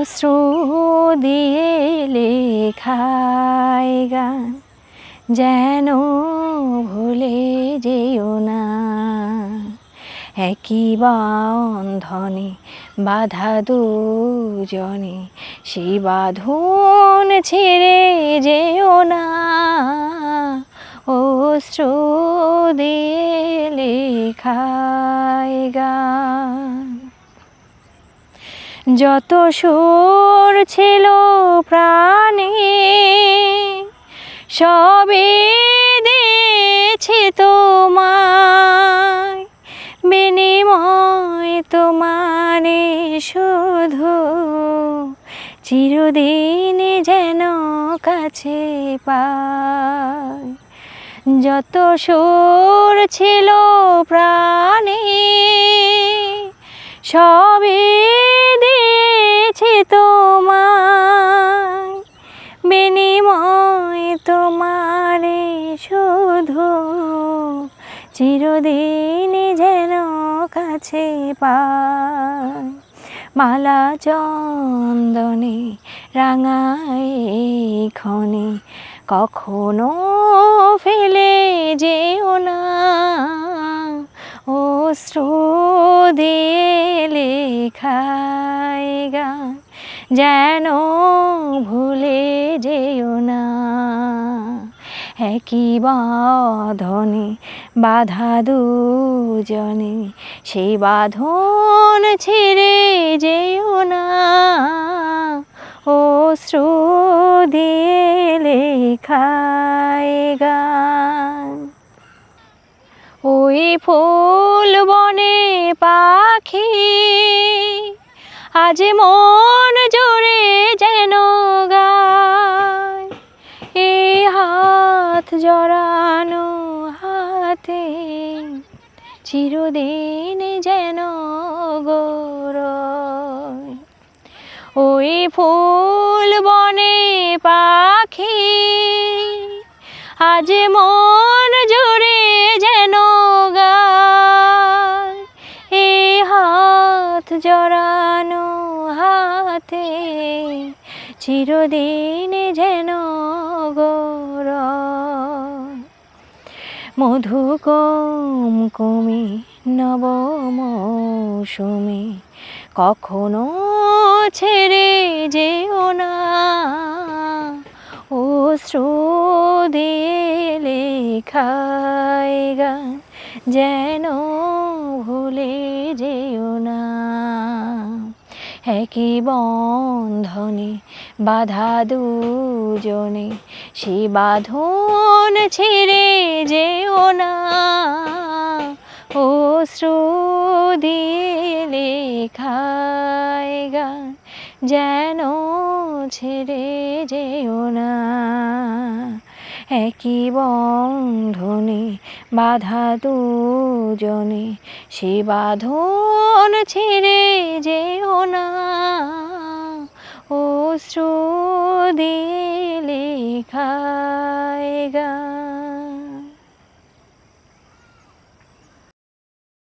অশ্রু দিয়ে লেখায় গান যেন ভুলে যেও না। একই বন্ধনে বাঁধা দুজনে, সেই বাঁধন ছেড়ে যেও না। অশ্রু দিয়ে লেখায় গান। যত সুর ছিল প্রাণে সবে দিয়েছি তোমায়, বিনিময় তোমারে শুধু চিরদিন যেন কাছে পাই। যত সুর ছিল প্রাণে সবে দিয়েছি তোমায়, বিনিময় তোমারে শুধু চিরদিন যেন কাছে পাই। মালা চন্দনে রাঙায় ক্ষণে কখনো ফেলে যেও না। অশ্রু দিয়ে লেখায় গান যেন ভুলে যেও না। একই বাঁধনে বাঁধা দুজনে, সেই বাঁধন ছেড়ে যেও না। অশ্রু দিয়ে লেখায় গান। ওই ফুল বনে পাখি আজ মন জুড়ে যেন গায়, এই হাত জড়ানো হাতে চিরদিন যেন গৌরয়। ওই ফুল বনে পাখি আজ মন জুড়ে যেন গায়, এই হাত জড়ানো হাতে চিরদিন যেন গৌরয়। মধু কুমকুমে নব মৌসুমে কখনো ছেড়ে যেও না। অশ্রু দিয়ে লেখায় গান যেন ভুলে যেও না। একই বন্ধনে বাঁধা দুজনে, সেই বাঁধন ছেড়ে যেও না। অশ্রু দিয়ে লেখায় গান যেন ছেড়ে যেও না। একই বন্ধনে বাঁধা দুজনে, সে বাঁধন ছেড়ে যেও না। অশ্রু দিয়ে লেখা